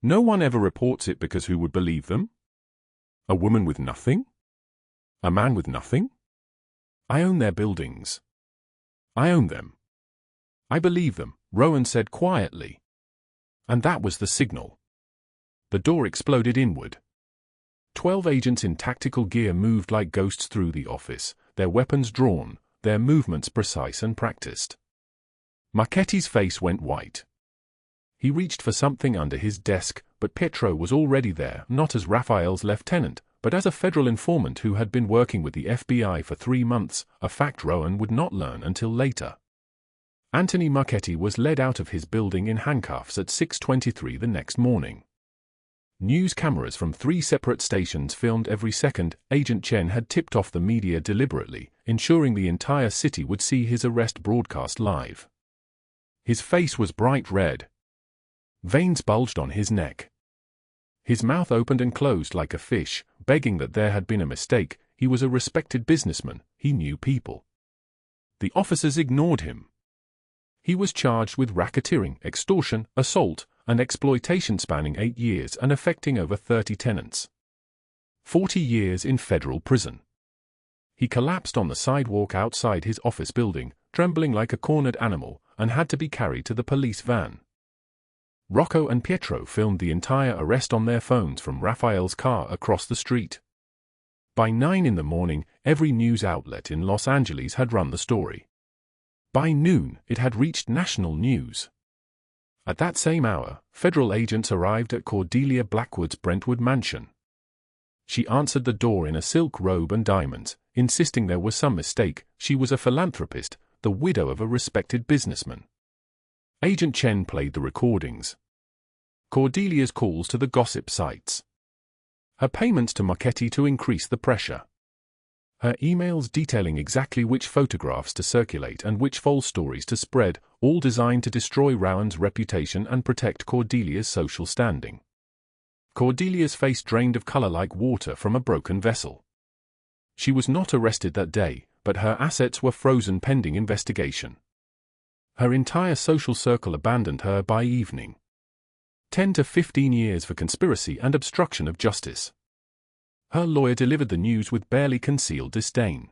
No one ever reports it because who would believe them? A woman with nothing? A man with nothing? I own their buildings. I own them. I believe them, Rowan said quietly. And that was the signal. The door exploded inward. 12 agents in tactical gear moved like ghosts through the office, their weapons drawn, their movements precise and practiced. Marchetti's face went white. He reached for something under his desk, but Pietro was already there, not as Rafael's lieutenant, but as a federal informant who had been working with the FBI for 3 months, a fact Rowan would not learn until later. Anthony Marchetti was led out of his building in handcuffs at 6:23 the next morning. News cameras from 3 separate stations filmed every second. Agent Chen had tipped off the media deliberately, ensuring the entire city would see his arrest broadcast live. His face was bright red. Veins bulged on his neck. His mouth opened and closed like a fish, begging that there had been a mistake. He was a respected businessman, he knew people. The officers ignored him. He was charged with racketeering, extortion, assault, and exploitation spanning 8 years and affecting over 30 tenants. 40 years in federal prison. He collapsed on the sidewalk outside his office building, trembling like a cornered animal, and had to be carried to the police van. Rocco and Pietro filmed the entire arrest on their phones from Rafael's car across the street. By 9 in the morning, every news outlet in Los Angeles had run the story. By noon, it had reached national news. At that same hour, federal agents arrived at Cordelia Blackwood's Brentwood mansion. She answered the door in a silk robe and diamonds, insisting there was some mistake. She was a philanthropist, the widow of a respected businessman. Agent Chen played the recordings. Cordelia's calls to the gossip sites. Her payments to Marchetti to increase the pressure. Her emails detailing exactly which photographs to circulate and which false stories to spread, all designed to destroy Rowan's reputation and protect Cordelia's social standing. Cordelia's face drained of color like water from a broken vessel. She was not arrested that day, but her assets were frozen pending investigation. Her entire social circle abandoned her by evening. 10 to 15 years for conspiracy and obstruction of justice. Her lawyer delivered the news with barely concealed disdain.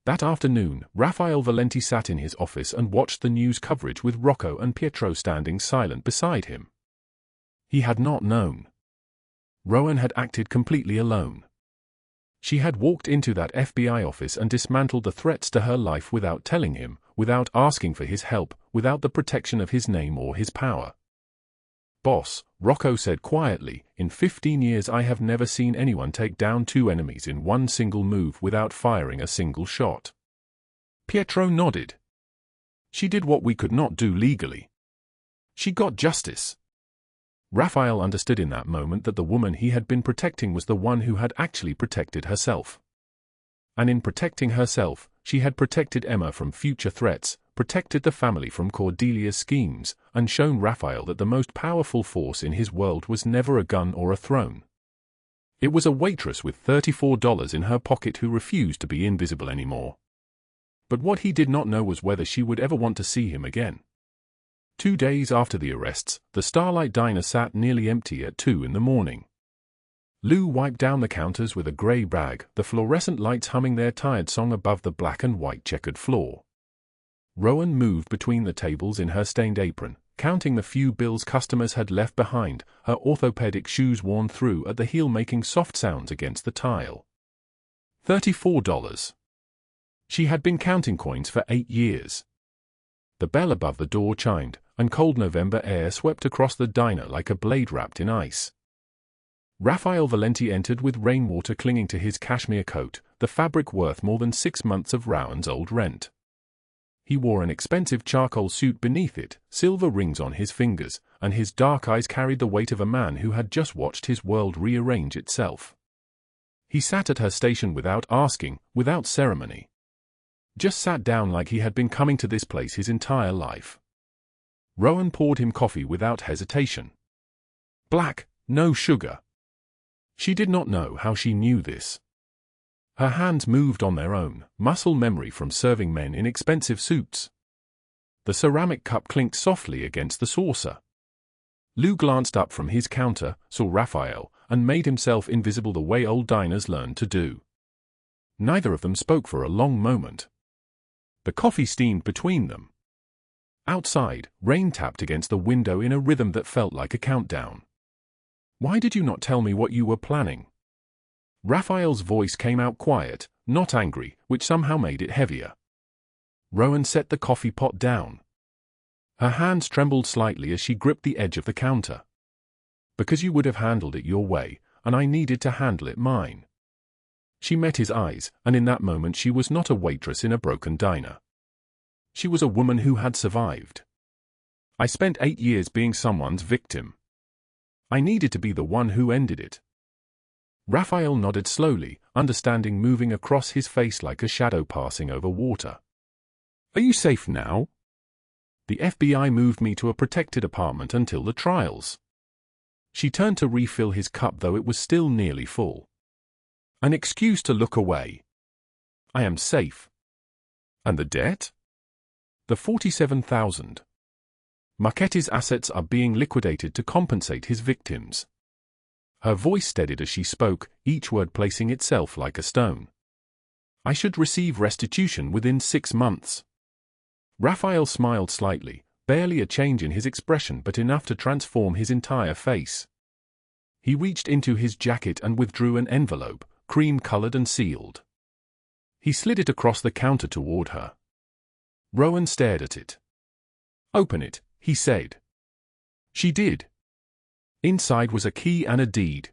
That afternoon, Rafael Valenti sat in his office and watched the news coverage with Rocco and Pietro standing silent beside him. He had not known. Rowan had acted completely alone. She had walked into that FBI office and dismantled the threats to her life without telling him, without asking for his help, without the protection of his name or his power. "Boss," Rocco said quietly, "in 15 years I have never seen anyone take down 2 enemies in one single move without firing a single shot." Pietro nodded. "She did what we could not do legally. She got justice." Rafael understood in that moment that the woman he had been protecting was the one who had actually protected herself. And in protecting herself, she had protected Emma from future threats, protected the family from Cordelia's schemes, and shown Rafael that the most powerful force in his world was never a gun or a throne. It was a waitress with $34 in her pocket who refused to be invisible anymore. But what he did not know was whether she would ever want to see him again. 2 days after the arrests, the Starlight Diner sat nearly empty at 2 in the morning. Lou wiped down the counters with a grey rag, the fluorescent lights humming their tired song above the black and white checkered floor. Rowan moved between the tables in her stained apron, counting the few bills customers had left behind, her orthopedic shoes worn through at the heel making soft sounds against the tile. $34. She had been counting coins for 8 years. The bell above the door chimed, and cold November air swept across the diner like a blade wrapped in ice. Rafael Valenti entered with rainwater clinging to his cashmere coat, the fabric worth more than 6 months of Rowan's old rent. He wore an expensive charcoal suit beneath it, silver rings on his fingers, and his dark eyes carried the weight of a man who had just watched his world rearrange itself. He sat at her station without asking, without ceremony. Just sat down like he had been coming to this place his entire life. Rowan poured him coffee without hesitation. Black, no sugar. She did not know how she knew this. Her hands moved on their own, muscle memory from serving men in expensive suits. The ceramic cup clinked softly against the saucer. Lou glanced up from his counter, saw Rafael, and made himself invisible the way old diners learned to do. Neither of them spoke for a long moment. The coffee steamed between them. Outside, rain tapped against the window in a rhythm that felt like a countdown. Why did you not tell me what you were planning? Rafael's voice came out quiet, not angry, which somehow made it heavier. Rowan set the coffee pot down. Her hands trembled slightly as she gripped the edge of the counter. Because you would have handled it your way, and I needed to handle it mine. She met his eyes, and in that moment she was not a waitress in a broken diner. She was a woman who had survived. I spent 8 years being someone's victim. I needed to be the one who ended it. Rafael nodded slowly, understanding moving across his face like a shadow passing over water. Are you safe now? The FBI moved me to a protected apartment until the trials. She turned to refill his cup though it was still nearly full. An excuse to look away. I am safe. And the debt? The $47,000. Marchetti's assets are being liquidated to compensate his victims. Her voice steadied as she spoke, each word placing itself like a stone. I should receive restitution within 6 months. Rafael smiled slightly, barely a change in his expression but enough to transform his entire face. He reached into his jacket and withdrew an envelope, cream-colored and sealed. He slid it across the counter toward her. Rowan stared at it. Open it, he said. She did. Inside was a key and a deed.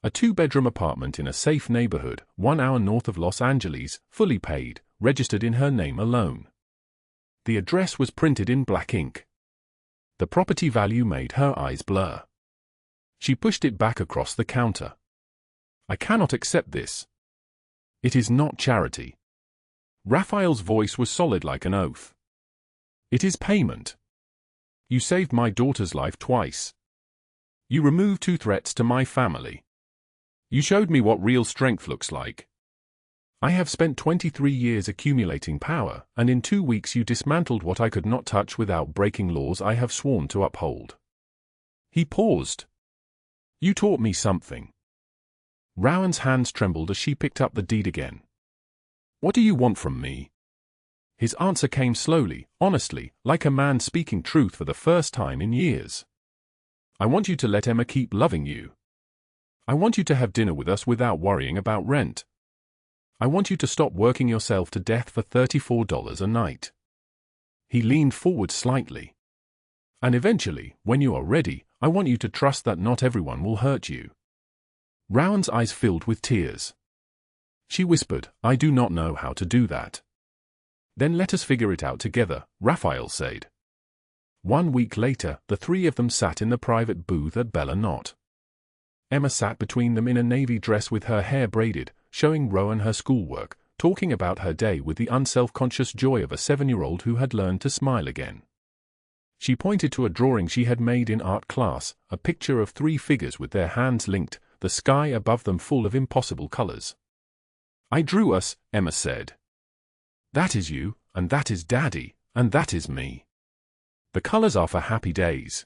A 2-bedroom apartment in a safe neighborhood, 1 hour north of Los Angeles, fully paid, registered in her name alone. The address was printed in black ink. The property value made her eyes blur. She pushed it back across the counter. I cannot accept this. It is not charity. Rafael's voice was solid like an oath. It is payment. You saved my daughter's life twice. You removed 2 threats to my family. You showed me what real strength looks like. I have spent 23 years accumulating power, and in 2 weeks you dismantled what I could not touch without breaking laws I have sworn to uphold. He paused. You taught me something. Rowan's hands trembled as she picked up the deed again. What do you want from me? His answer came slowly, honestly, like a man speaking truth for the first time in years. I want you to let Emma keep loving you. I want you to have dinner with us without worrying about rent. I want you to stop working yourself to death for $34 a night. He leaned forward slightly. And eventually, when you are ready, I want you to trust that not everyone will hurt you. Rowan's eyes filled with tears. She whispered, I do not know how to do that. Then let us figure it out together, Rafael said. 1 week later, the 3 of them sat in the private booth at Bella Knot. Emma sat between them in a navy dress with her hair braided, showing Rowan her schoolwork, talking about her day with the unself-conscious joy of a 7-year-old who had learned to smile again. She pointed to a drawing she had made in art class, a picture of 3 figures with their hands linked, the sky above them full of impossible colors. "I drew us," Emma said. "That is you, and that is Daddy, and that is me. The colors are for happy days."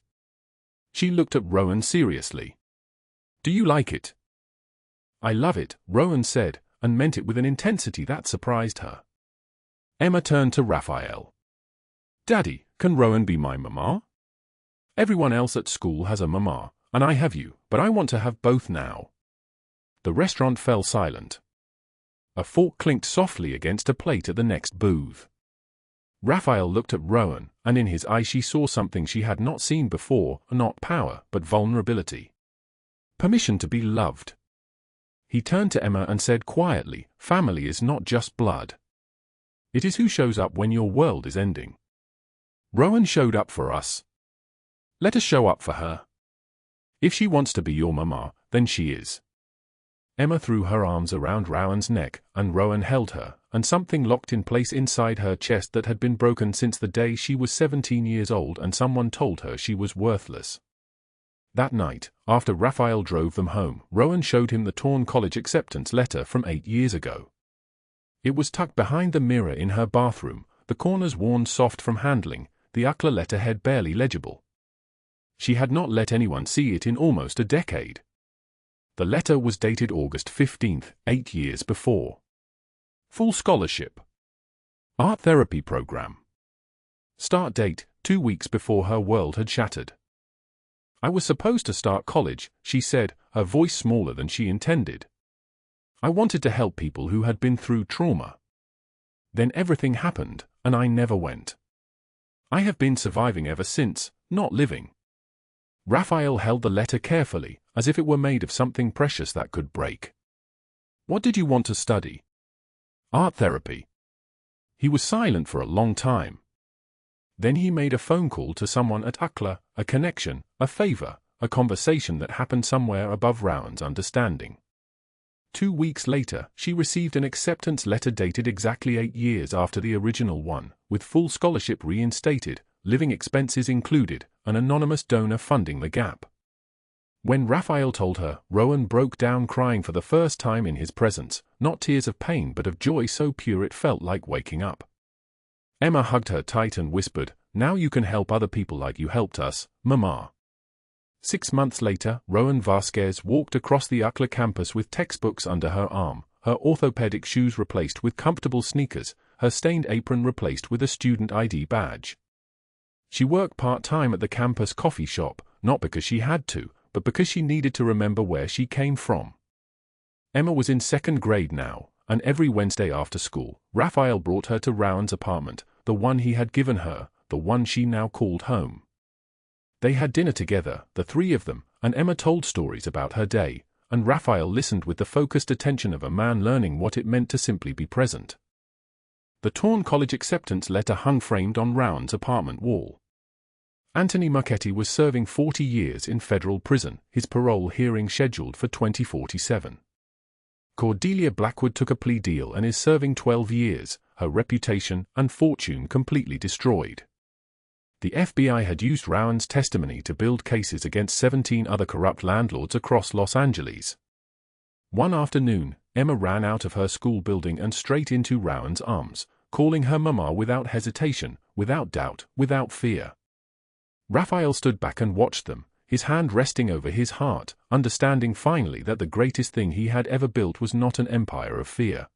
She looked at Rowan seriously. "Do you like it?" "I love it," Rowan said, and meant it with an intensity that surprised her. Emma turned to Rafael. "Daddy, can Rowan be my mama? Everyone else at school has a mama, and I have you, but I want to have both now." The restaurant fell silent. A fork clinked softly against a plate at the next booth. Rafael looked at Rowan, and in his eyes she saw something she had not seen before, not power, but vulnerability. Permission to be loved. He turned to Emma and said quietly, "Family is not just blood. It is who shows up when your world is ending. Rowan showed up for us. Let us show up for her. If she wants to be your mama, then she is." Emma threw her arms around Rowan's neck, and Rowan held her, and something locked in place inside her chest that had been broken since the day she was 17 years old and someone told her she was worthless. That night, after Rafael drove them home, Rowan showed him the torn college acceptance letter from 8 years ago. It was tucked behind the mirror in her bathroom, the corners worn soft from handling, the UCLA letterhead barely legible. She had not let anyone see it in almost a decade. The letter was dated August 15, 8 years before. Full scholarship. Art therapy program. Start date, 2 weeks before her world had shattered. "I was supposed to start college," she said, her voice smaller than she intended. "I wanted to help people who had been through trauma. Then everything happened, and I never went. I have been surviving ever since, not living." Rafael held the letter carefully, as if it were made of something precious that could break. "What did you want to study?" "Art therapy." He was silent for a long time. Then he made a phone call to someone at UCLA, a connection, a favor, a conversation that happened somewhere above Rowan's understanding. 2 weeks later, she received an acceptance letter dated exactly 8 years after the original one, with full scholarship reinstated, living expenses included, an anonymous donor funding the gap. When Rafael told her, Rowan broke down crying for the first time in his presence, not tears of pain but of joy so pure it felt like waking up. Emma hugged her tight and whispered, "Now you can help other people like you helped us, Mama." 6 months later, Rowan Vasquez walked across the UCLA campus with textbooks under her arm, her orthopedic shoes replaced with comfortable sneakers, her stained apron replaced with a student ID badge. She worked part-time at the campus coffee shop, not because she had to, but because she needed to remember where she came from. Emma was in 2nd grade now, and every Wednesday after school, Rafael brought her to Rowan's apartment, the one he had given her, the one she now called home. They had dinner together, the 3 of them, and Emma told stories about her day, and Rafael listened with the focused attention of a man learning what it meant to simply be present. The torn college acceptance letter hung framed on Rowan's apartment wall. Anthony Marchetti was serving 40 years in federal prison, his parole hearing scheduled for 2047. Cordelia Blackwood took a plea deal and is serving 12 years, her reputation and fortune completely destroyed. The FBI had used Rowan's testimony to build cases against 17 other corrupt landlords across Los Angeles. One afternoon, Emma ran out of her school building and straight into Rowan's arms, calling her mama without hesitation, without doubt, without fear. Rafael stood back and watched them, his hand resting over his heart, understanding finally that the greatest thing he had ever built was not an empire of fear.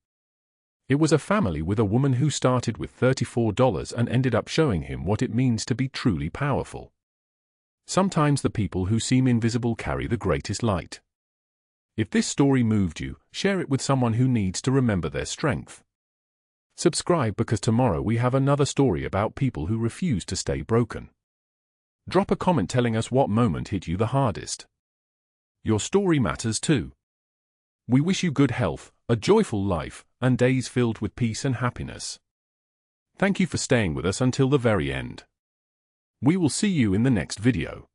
It was a family with a woman who started with $34 and ended up showing him what it means to be truly powerful. Sometimes the people who seem invisible carry the greatest light. If this story moved you, share it with someone who needs to remember their strength. Subscribe because tomorrow we have another story about people who refuse to stay broken. Drop a comment telling us what moment hit you the hardest. Your story matters too. We wish you good health, a joyful life, and days filled with peace and happiness. Thank you for staying with us until the very end. We will see you in the next video.